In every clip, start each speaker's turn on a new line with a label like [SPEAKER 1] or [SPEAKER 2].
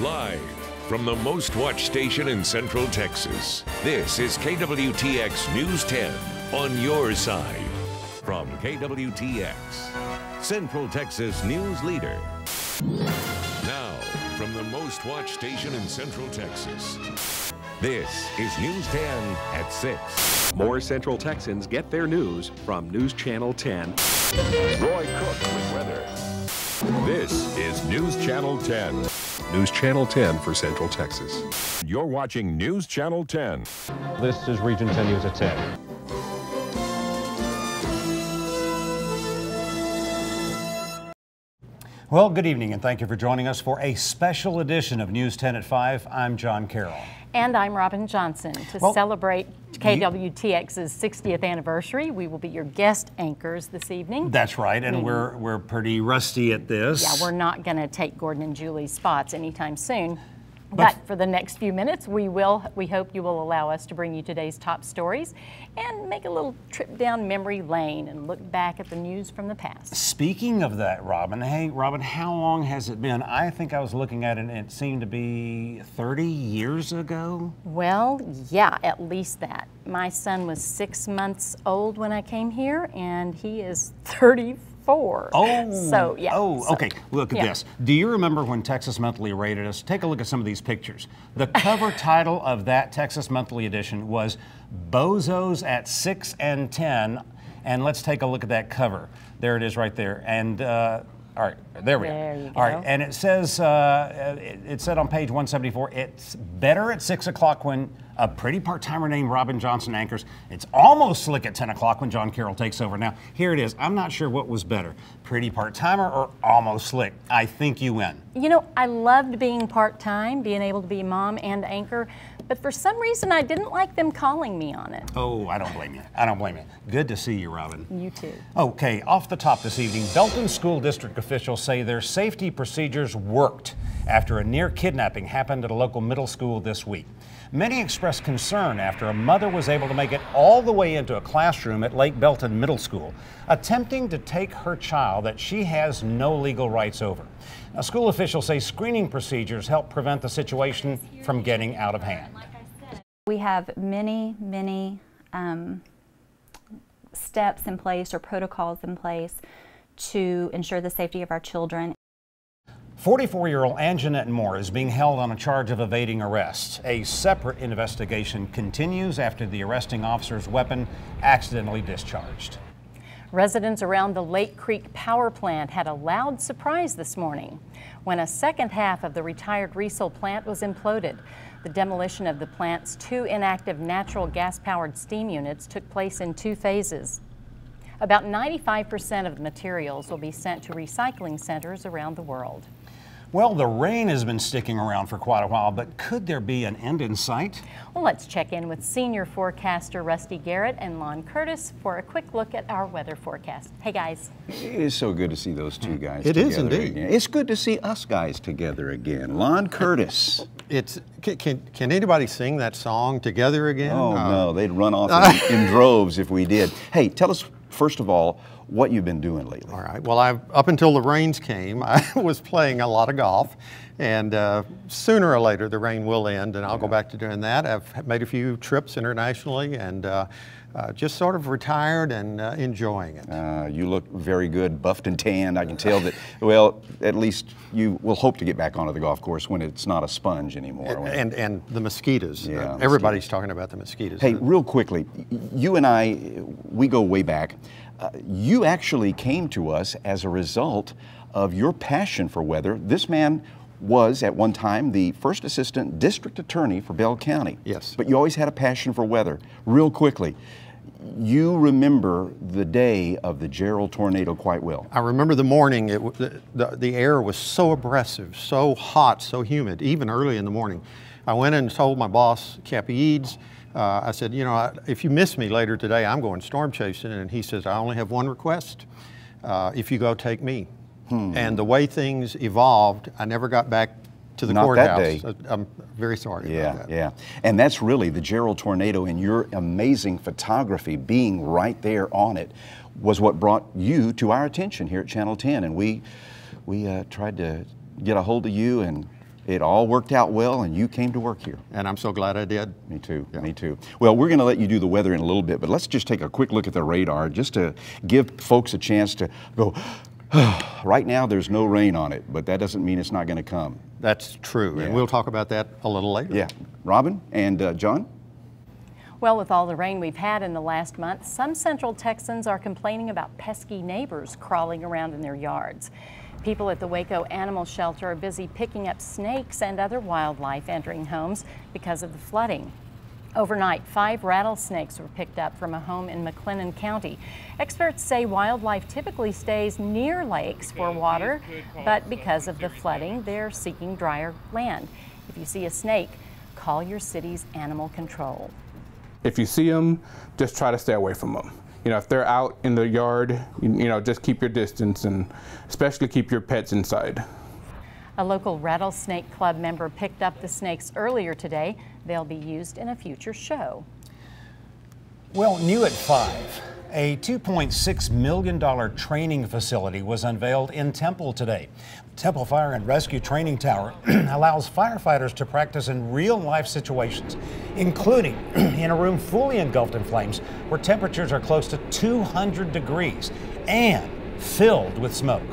[SPEAKER 1] Live from the most watched station in Central Texas, this is KWTX News 10 on your side. From KWTX, Central Texas news leader. Now, from the most watched station in Central Texas, this is News 10 at 6.
[SPEAKER 2] More Central Texans get their news from News Channel 10.
[SPEAKER 1] Roy Cook with weather. This is News Channel 10.
[SPEAKER 2] News Channel 10 for Central Texas.
[SPEAKER 1] You're watching News Channel 10.
[SPEAKER 3] This is Region 10 News at 10.
[SPEAKER 4] Well, good evening and thank you for joining us for a special edition of News 10 at 5. I'm John Carroll.
[SPEAKER 5] And I'm Robin Johnson. To celebrate KWTX's 60th anniversary, we will be your guest anchors this evening.
[SPEAKER 4] That's right, and we're pretty rusty at this.
[SPEAKER 5] Yeah, we're not going to take Gordon and Julie's spots anytime soon. But for the next few minutes, we hope you will allow us to bring you today's top stories and make a little trip down memory lane and look back at the news from the past.
[SPEAKER 4] Speaking of that, Robin, hey, Robin, how long has it been? I think I was looking at it and it seemed to be 30 years ago.
[SPEAKER 5] Well, yeah, at least that. My son was 6 months old when I came here, and he is 34.
[SPEAKER 4] Oh,
[SPEAKER 5] so yeah.
[SPEAKER 4] Oh, okay. Look at this. Do you remember when Texas Monthly rated us? Take a look at some of these pictures. The cover title of that Texas Monthly edition was "Bozos at 6 and 10," and let's take a look at that cover. There it is, right there. And all right, there we go. All right, and it says it said on page 174, it's better at 6 o'clock when a pretty part-timer named Robin Johnson anchors. It's almost slick at 10 o'clock when John Carroll takes over. Now, here it is. I'm not sure what was better, pretty part-timer or almost slick. I think you win.
[SPEAKER 5] You know, I loved being part-time, being able to be mom and anchor, but for some reason I didn't like them calling me on it.
[SPEAKER 4] Oh, I don't blame you. I don't blame you. Good to see you, Robin.
[SPEAKER 5] You too.
[SPEAKER 4] Okay, off the top this evening, Belton School District officials say their safety procedures worked after a near kidnapping happened at a local middle school this week. Many expressed concern after a mother was able to make it all the way into a classroom at Lake Belton Middle School, attempting to take her child that she has no legal rights over. Now, school officials say screening procedures help prevent the situation from getting out of hand.
[SPEAKER 6] We have many steps in place or protocols in place to ensure the safety of our children.
[SPEAKER 4] 44-year-old Anjanette Moore is being held on a charge of evading arrest. A separate investigation continues after the arresting officer's weapon accidentally discharged.
[SPEAKER 5] Residents around the Lake Creek Power Plant had a loud surprise this morning when a second half of the retired Riesel plant was imploded. The demolition of the plant's 2 inactive natural gas-powered steam units took place in 2 phases. About 95% of the materials will be sent to recycling centers around the world.
[SPEAKER 4] Well, the rain has been sticking around for quite a while, but could there be an end in sight?
[SPEAKER 5] Well, let's check in with senior forecaster Rusty Garrett and Lon Curtis for a quick look at our weather forecast. Hey, guys.
[SPEAKER 7] It is so good to see those two guys
[SPEAKER 8] together.
[SPEAKER 7] It
[SPEAKER 8] is indeed.
[SPEAKER 7] Again. It's good to see us guys together again. Lon Curtis.
[SPEAKER 8] Can anybody sing that song together again?
[SPEAKER 7] Oh, no, they'd run off in droves if we did. Hey, tell us, first of all, what you've been doing lately.
[SPEAKER 8] All right. Well, up until the rains came, I was playing a lot of golf, and sooner or later the rain will end, and I'll go back to doing that. I've made a few trips internationally, and just sort of retired and enjoying it.
[SPEAKER 7] You look very good, buffed and tanned. I can tell that. Well, at least you will hope to get back onto the golf course when it's not a sponge anymore.
[SPEAKER 8] And the mosquitoes.
[SPEAKER 7] Yeah,
[SPEAKER 8] everybody's talking about the mosquitoes.
[SPEAKER 7] Hey, real quickly, you and I, we go way back. You actually came to us as a result of your passion for weather. This man was at one time the first assistant district attorney for Bell County.
[SPEAKER 8] Yes.
[SPEAKER 7] But you always had a passion for weather. Real quickly, you remember the day of the Gerald tornado quite well.
[SPEAKER 8] I remember the morning. The air was so oppressive, so hot, so humid, even early in the morning. I went and told my boss, Cappy Eads, I said, you know, if you miss me later today, I'm going storm chasing. And he says, I only have one request. If you go, take me. And the way things evolved, I never got back to the courthouse.
[SPEAKER 7] That day.
[SPEAKER 8] I'm very sorry about that.
[SPEAKER 7] Yeah, and that's really the Gerald tornado, and your amazing photography being right there on it was what brought you to our attention here at Channel 10. And we tried to get a hold of you and it all worked out well and you came to work here.
[SPEAKER 8] And I'm so glad I did.
[SPEAKER 7] Me too,
[SPEAKER 8] Yeah.
[SPEAKER 7] me too. Well, we're going to let you do the weather in a little bit, but let's just take a quick look at the radar just to give folks a chance to go, right now there's no rain on it, but that doesn't mean it's not going to come.
[SPEAKER 8] That's true,
[SPEAKER 7] Yeah.
[SPEAKER 8] and we'll talk about that a little later.
[SPEAKER 7] Yeah. Robin and John?
[SPEAKER 5] Well, with all the rain we've had in the last month, some Central Texans are complaining about pesky neighbors crawling around in their yards. People at the Waco Animal Shelter are busy picking up snakes and other wildlife entering homes because of the flooding. Overnight, 5 rattlesnakes were picked up from a home in McLennan County. Experts say wildlife typically stays near lakes for water, but because of the flooding, they're seeking drier land. If you see a snake, call your city's animal control.
[SPEAKER 9] If you see them, just try to stay away from them. You know, if they're out in the yard, you know, just keep your distance and especially keep your pets inside.
[SPEAKER 5] A local rattlesnake club member picked up the snakes earlier today. They'll be used in a future show.
[SPEAKER 4] Well, new at 5, a $2.6 million training facility was unveiled in Temple today. Temple Fire and Rescue Training Tower allows firefighters to practice in real-life situations, including in a room fully engulfed in flames where temperatures are close to 200 degrees and filled with smoke.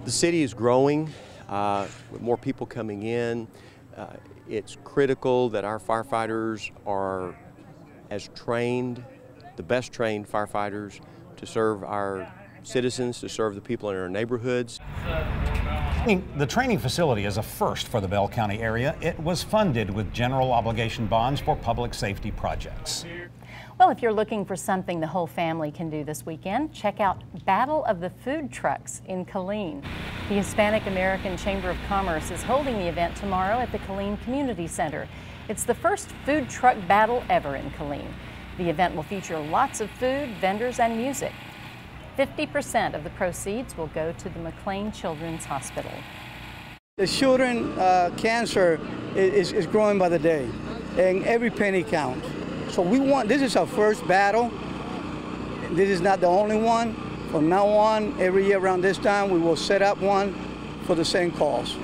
[SPEAKER 10] The city is growing with more people coming in. It's critical that our firefighters are as trained, the best trained firefighters to serve our citizens, to serve the people in our neighborhoods.
[SPEAKER 4] The training facility is a first for the Bell County area. It was funded with general obligation bonds for public safety projects.
[SPEAKER 5] Well, if you're looking for something the whole family can do this weekend, check out Battle of the Food Trucks in Killeen. The Hispanic American Chamber of Commerce is holding the event tomorrow at the Killeen Community Center. It's the first food truck battle ever in Killeen. The event will feature lots of food, vendors, and music. 50% of the proceeds will go to the McLean Children's Hospital.
[SPEAKER 11] The children cancer is growing by the day, and every penny counts. So this is our first battle. This is not the only one. From now on, every year around this time, we will set up one for the same cause.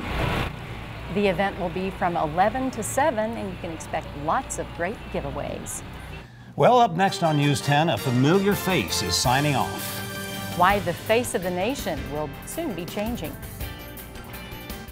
[SPEAKER 5] The event will be from 11 to 7, and you can expect lots of great giveaways.
[SPEAKER 4] Well, up next on News 10, a familiar face is signing off.
[SPEAKER 5] Why the face of the nation will soon be changing.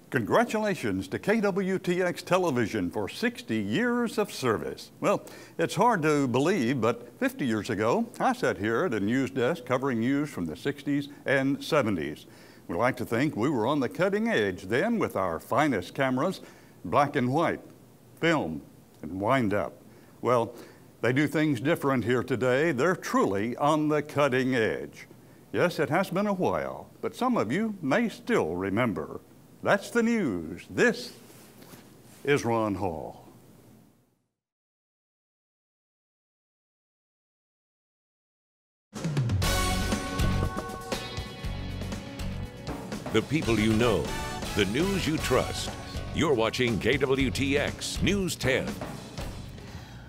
[SPEAKER 12] Congratulations to KWTX Television for 60 years of service. Well, it's hard to believe, but 50 years ago, I sat here at a news desk covering news from the 60s and 70s. We like to think we were on the cutting edge then with our finest cameras, black and white, film, and wind up. Well, they do things different here today. They're truly on the cutting edge. Yes, it has been a while, but some of you may still remember. That's the news. This is Ron Hall.
[SPEAKER 1] The people you know, the news you trust. You're watching KWTX News 10.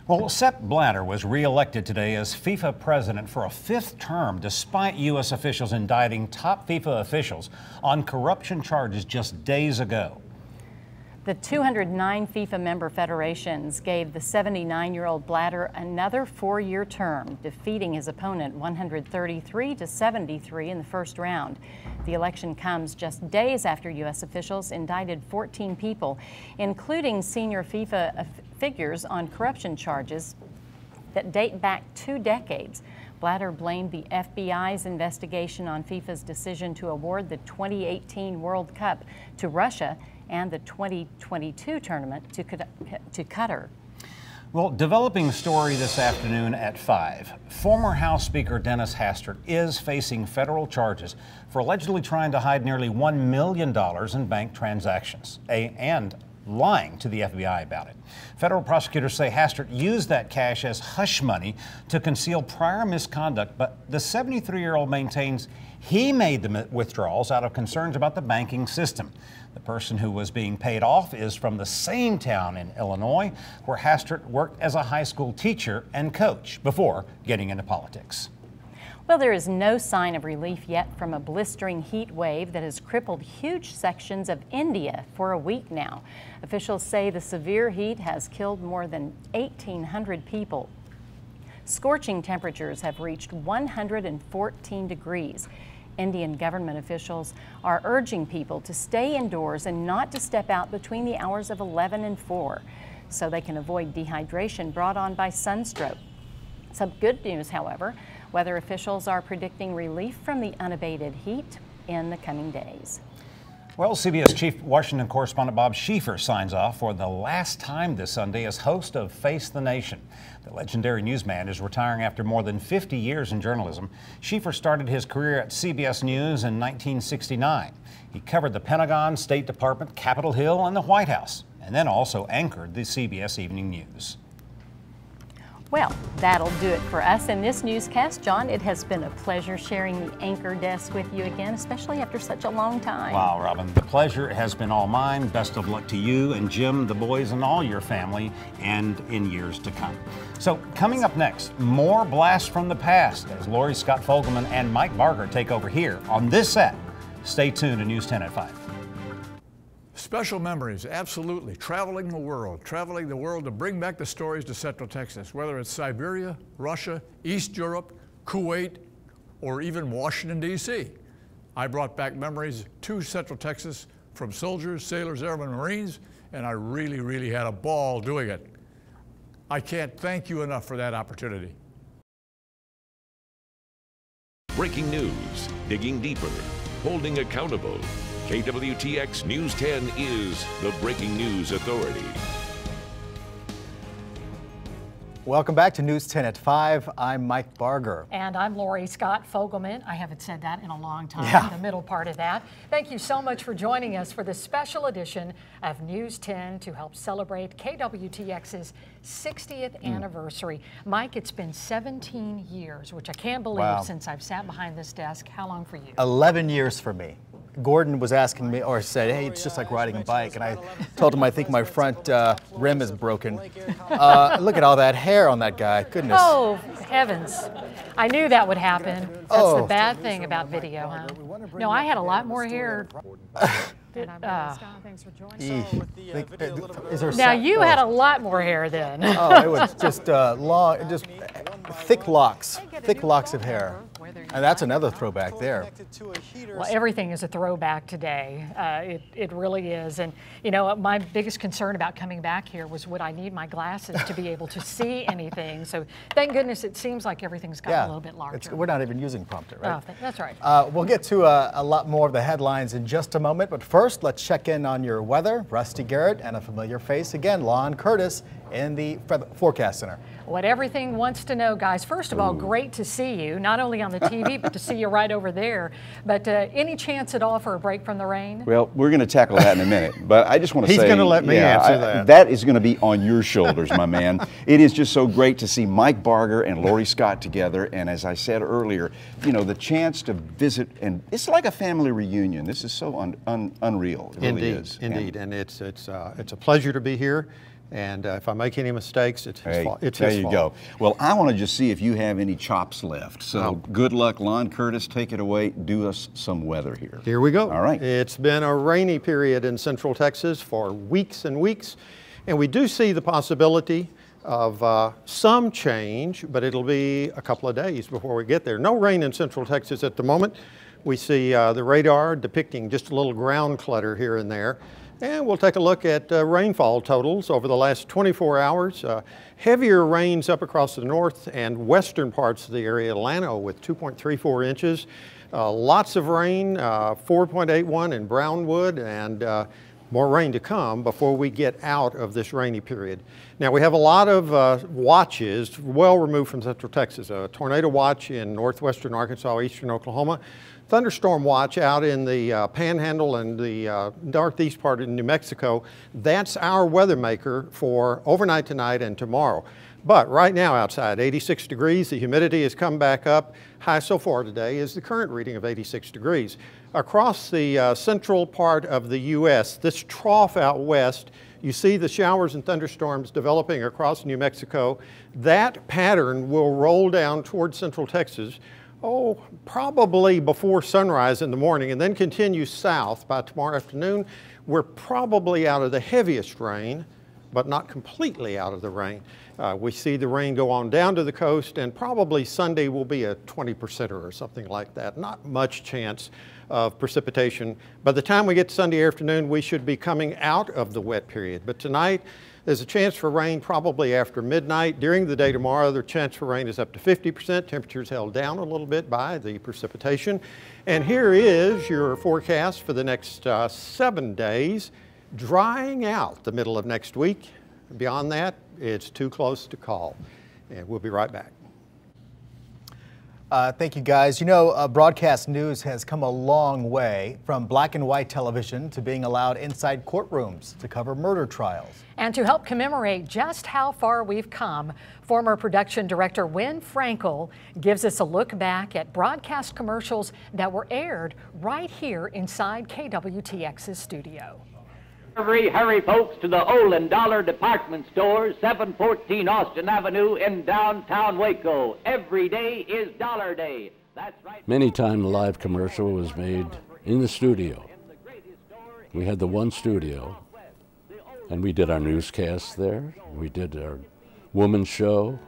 [SPEAKER 4] Well, Sepp Blatter was reelected today as FIFA president for a 5th term, despite U.S. officials indicting top FIFA officials on corruption charges just days ago.
[SPEAKER 5] The 209 FIFA member federations gave the 79-year-old Blatter another 4-year term, defeating his opponent 133 to 73 in the first round. The election comes just days after U.S. officials indicted 14 people, including senior FIFA figures, on corruption charges that date back 2 decades. Blatter blamed the FBI's investigation on FIFA's decision to award the 2018 World Cup to Russia and the 2022 tournament to Qatar.
[SPEAKER 4] Well, developing story this afternoon at 5. Former House Speaker Dennis Hastert is facing federal charges for allegedly trying to hide nearly $1 million in bank transactions and lying to the FBI about it. Federal prosecutors say Hastert used that cash as hush money to conceal prior misconduct, but the 73-year-old maintains he made the withdrawals out of concerns about the banking system. The person who was being paid off is from the same town in Illinois where Hastert worked as a high school teacher and coach before getting into politics.
[SPEAKER 5] Well, there is no sign of relief yet from a blistering heat wave that has crippled huge sections of India for a week now. Officials say the severe heat has killed more than 1,800 people. Scorching temperatures have reached 114 degrees. Indian government officials are urging people to stay indoors and not to step out between the hours of 11 and 4 so they can avoid dehydration brought on by sunstroke. Some good news, however, weather officials are predicting relief from the unabated heat in the coming days.
[SPEAKER 4] Well, CBS Chief Washington correspondent Bob Schieffer signs off for the last time this Sunday as host of Face the Nation. The legendary newsman is retiring after more than 50 years in journalism. Schieffer started his career at CBS News in 1969. He covered the Pentagon, State Department, Capitol Hill, and the White House, and then also anchored the CBS Evening News.
[SPEAKER 5] Well, that'll do it for us in this newscast. John, it has been a pleasure sharing the anchor desk with you again, especially after such a long time.
[SPEAKER 4] Wow, Robin, the pleasure has been all mine. Best of luck to you and Jim, the boys, and all your family, and in years to come. So, coming up next, more blasts from the past as Lori Scott Fogelman and Mike Barger take over here on this set. Stay tuned to News 10 at 5.
[SPEAKER 13] Special memories, absolutely. Traveling the world to bring back the stories to Central Texas, whether it's Siberia, Russia, East Europe, Kuwait, or even Washington, D.C. I brought back memories to Central Texas from soldiers, sailors, airmen, Marines, and I really, really had a ball doing it. I can't thank you enough for that opportunity.
[SPEAKER 1] Breaking news, digging deeper, holding accountable. KWTX News 10 is the breaking news authority.
[SPEAKER 14] Welcome back to News 10 at 5. I'm Mike Barger.
[SPEAKER 15] And I'm Lori Scott Fogelman. I haven't said that in a long time,
[SPEAKER 14] Yeah.
[SPEAKER 15] In the middle part of that. Thank you so much for joining us for this special edition of News 10 to help celebrate KWTX's 60th anniversary. Mike, it's been 17 years, which I can't believe since I've sat behind this desk. How long for you?
[SPEAKER 14] 11 years for me. Gordon was asking me, or said, hey, it's just like riding a bike. And I told him I think my front rim is broken. Look at all that hair on that guy. Goodness.
[SPEAKER 15] Oh, heavens. I knew that would happen. That's the bad thing about video, huh? No, I had a lot more hair.
[SPEAKER 16] Thanks for joining us.
[SPEAKER 15] Now, you had a lot more hair then.
[SPEAKER 14] Oh, it was just long, just thick locks of hair. And that's another throwback there.
[SPEAKER 15] Well, everything is a throwback today. It really is. And, you know, my biggest concern about coming back here was would I need my glasses to be able to see anything? So thank goodness it seems like everything's gotten a little bit larger.
[SPEAKER 14] We're not even using prompter, right?
[SPEAKER 15] Oh, that's right.
[SPEAKER 14] We'll get to a lot more of the headlines in just a moment. But first, let's check in on your weather. Rusty Garrett and a familiar face again, Lon Curtis in the Forecast Center.
[SPEAKER 15] What everything wants to know, guys. First of all, great to see you, not only on the TV, but to see you right over there. But any chance at all for a break from the rain?
[SPEAKER 7] Well, we're going to tackle that in a minute, but I just want to say—
[SPEAKER 8] He's going to let me answer that.
[SPEAKER 7] That is going to be on your shoulders, my man. It is just so great to see Mike Barger and Lori Scott together, and as I said earlier, you know, the chance to visit, and it's like a family reunion. This is so unreal. It really is.
[SPEAKER 8] Indeed, and it's a pleasure to be here. And if I make any mistakes, it's his fault. It's
[SPEAKER 7] there you go. Well, I want to just see if you have any chops left. So good luck, Lon Curtis. Take it away. Do us some weather here.
[SPEAKER 8] Here we go.
[SPEAKER 7] All right.
[SPEAKER 8] It's been a rainy period in Central Texas for weeks and weeks. And we do see the possibility of some change, but it'll be a couple of days before we get there. No rain in Central Texas at the moment. We see the radar depicting just a little ground clutter here and there. And we'll take a look at rainfall totals over the last 24 hours. Heavier rains up across the north and western parts of the area. Llano with 2.34 inches. Lots of rain, 4.81 in Brownwood, and more rain to come before we get out of this rainy period. Now we have a lot of watches well removed from Central Texas. A tornado watch in northwestern Arkansas, eastern Oklahoma. Thunderstorm watch out in the Panhandle and the northeast part of New Mexico. That's our weather maker for overnight tonight and tomorrow. But right now outside, 86 degrees, the humidity has come back up. High so far today is the current reading of 86 degrees. Across the central part of the U.S., this trough out west, you see the showers and thunderstorms developing across New Mexico. That pattern will roll down towards Central Texas Oh, probably before sunrise in the morning, and then continue south by tomorrow afternoon. We're probably out of the heaviest rain, but not completely out of the rain. We see the rain go on down to the coast, and probably Sunday will be a 20%er or something like that. Not much chance of precipitation. By the time we get to Sunday afternoon, we should be coming out of the wet period. But tonight, there's a chance for rain probably after midnight. During the day tomorrow, the chance for rain is up to 50%. Temperatures held down a little bit by the precipitation. And here is your forecast for the next 7 days, drying out the middle of next week. Beyond that, it's too close to call. And we'll be right back.
[SPEAKER 14] Thank you, guys. You know, broadcast news has come a long way from black and white television to being allowed inside courtrooms to cover murder trials.
[SPEAKER 15] And to help commemorate just how far we've come, former production director Win Frankel gives us a look back at broadcast commercials that were aired right here inside KWTX's studio.
[SPEAKER 17] Hurry, hurry, folks, to the Olin Dollar Department Store, 714 Austin Avenue in downtown Waco. Every day is Dollar Day. That's right.
[SPEAKER 18] Many times the live commercial was made in the studio. We had the one studio, and we did our newscasts there. We did our woman's show,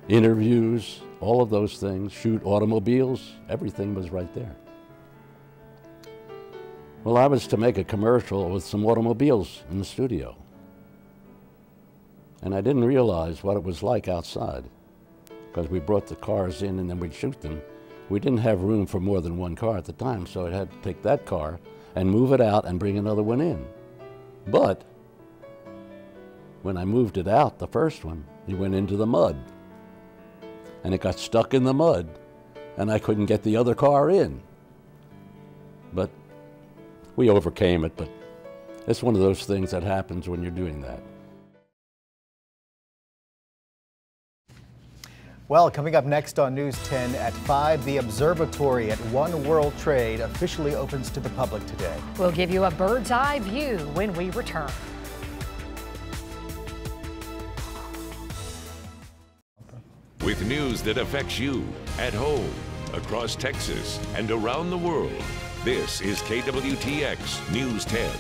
[SPEAKER 18] interviews, all of those things, shoot automobiles, everything was right there. Well, I was to make a commercial with some automobiles in the studio. And I didn't realize what it was like outside, because we brought the cars in and then we'd shoot them. We didn't have room for more than one car at the time, so I had to take that car and move it out and bring another one in. But when I moved it out, the first one, it went into the mud. And it got stuck in the mud, and I couldn't get the other car in. But we overcame it, but it's one of those things that happens when you're doing that.
[SPEAKER 14] Well, coming up next on News 10 at 5, the observatory at One World Trade officially opens to the public today.
[SPEAKER 15] We'll give you a bird's eye view when we return.
[SPEAKER 1] With news that affects you at home, across Texas, and around the world. This is KWTX News 10.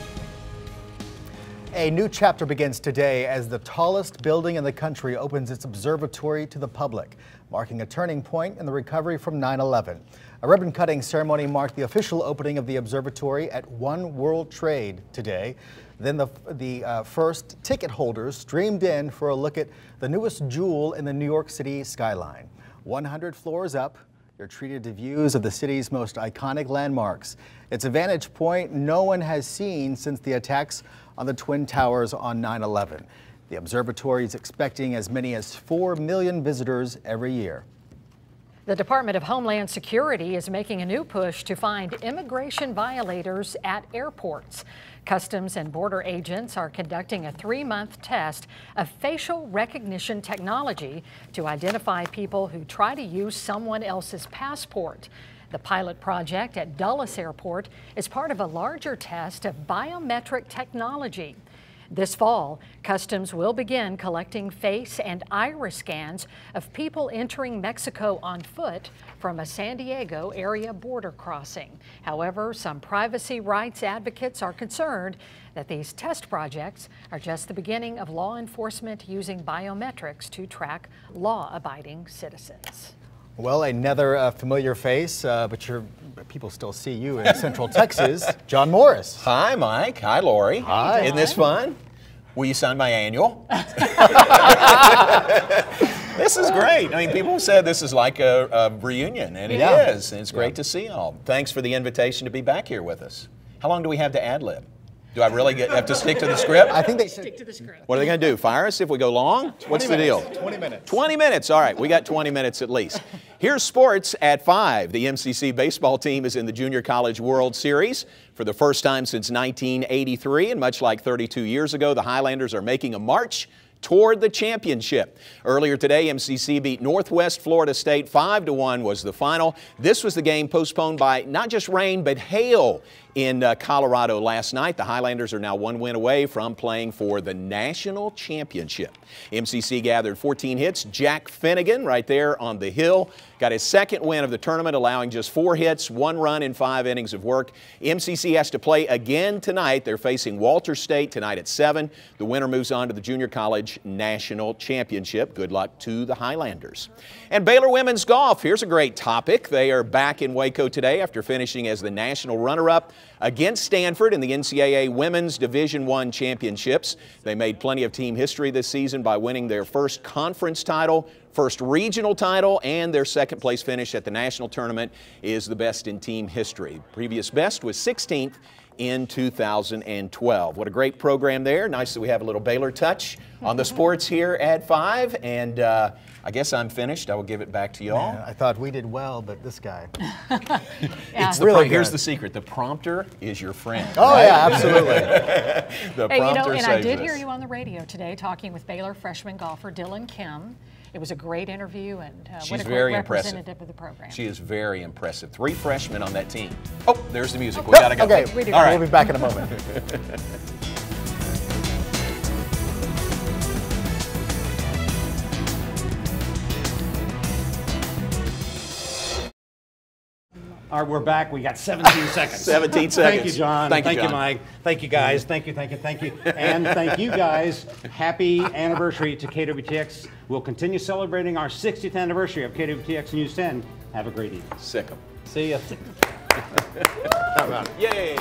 [SPEAKER 14] A new chapter begins today as the tallest building in the country opens its observatory to the public, marking a turning point in the recovery from 9/11. A ribbon-cutting ceremony marked the official opening of the observatory at One World Trade today. Then the first ticket holders streamed in for a look at the newest jewel in the New York City skyline. 100 floors up, you're treated to views of the city's most iconic landmarks. It's a vantage point no one has seen since the attacks on the Twin Towers on 9/11. The observatory is expecting as many as 4 million visitors every year.
[SPEAKER 15] The Department of Homeland Security is making a new push to find immigration violators at airports. Customs and Border agents are conducting a 3-month test of facial recognition technology to identify people who try to use someone else's passport. The pilot project at Dulles Airport is part of a larger test of biometric technology. This fall, Customs will begin collecting face and iris scans of people entering Mexico on foot from a San Diego area border crossing. However, some privacy rights advocates are concerned that these test projects are just the beginning of law enforcement using biometrics to track law-abiding citizens.
[SPEAKER 14] Well, another familiar face, but people still see you in Central Texas. John Morris.
[SPEAKER 19] Hi, Mike. Hi, Lori.
[SPEAKER 14] Hi.
[SPEAKER 19] Isn't this fun? Will you sign my annual? This is great. I mean, people said this is like a reunion, and it is. And it's great to see y'all. Thanks for the invitation to be back here with us. How long do we have to ad-lib? Do I really have to stick to the script?
[SPEAKER 14] I think they
[SPEAKER 15] stick to the script.
[SPEAKER 19] What are they going to do? Fire us if we go long? What's the deal?
[SPEAKER 14] 20 minutes.
[SPEAKER 19] 20 minutes. All right, we got 20 minutes at least. Here's sports at 5. The MCC baseball team is in the Junior College World Series for the first time since 1983, and much like 32 years ago, the Highlanders are making a march toward the championship. Earlier today, MCC beat Northwest Florida State 5-1 was the final. This was the game postponed by not just rain, but hail. in Colorado last night. The Highlanders are now 1 win away from playing for the national championship. MCC gathered 14 hits. Jack Finnegan right there on the hill got his second win of the tournament, allowing just 4 hits, 1 run in 5 innings of work. MCC has to play again tonight. They're facing Walter State tonight at 7. The winner moves on to the Junior College National Championship. Good luck to the Highlanders. And Baylor women's golf, here's a great topic. They are back in Waco today after finishing as the national runner-up against Stanford in the NCAA Women's Division I Championships. They made plenty of team history this season by winning their first conference title, first regional title, and their second place finish at the national tournament is the best in team history. Previous best was 16th in 2012. What a great program there. Nice that we have a little Baylor touch on the sports here at 5. And I guess I'm finished. I will give it back to you all.
[SPEAKER 14] I thought we did well, but this guy.
[SPEAKER 19] It's
[SPEAKER 14] really
[SPEAKER 19] here's the secret. The prompter is your friend.
[SPEAKER 14] Oh,
[SPEAKER 19] right?
[SPEAKER 14] yeah, absolutely.
[SPEAKER 19] The
[SPEAKER 15] hey,
[SPEAKER 19] prompter
[SPEAKER 15] and
[SPEAKER 19] saves
[SPEAKER 15] I did
[SPEAKER 19] us.
[SPEAKER 15] hear you on the radio today talking with Baylor freshman golfer Dylan Kim. It was a great interview, and what a great representative of the program.
[SPEAKER 19] She is very impressive. 3 freshmen on that team. Oh, there's the music. We gotta go.
[SPEAKER 14] Okay,
[SPEAKER 19] all right.
[SPEAKER 14] we'll be back in a moment.
[SPEAKER 4] All right, we're back. We got 17 seconds.
[SPEAKER 19] 17 seconds.
[SPEAKER 4] Thank you, John.
[SPEAKER 19] Thank you,
[SPEAKER 4] John. Mike. Thank you, guys. Thank you. And thank you, guys. Happy anniversary to KWTX. We'll continue celebrating our 60th anniversary of KWTX News 10. Have a great evening.
[SPEAKER 19] Sick 'em.
[SPEAKER 4] See ya.
[SPEAKER 19] Yay.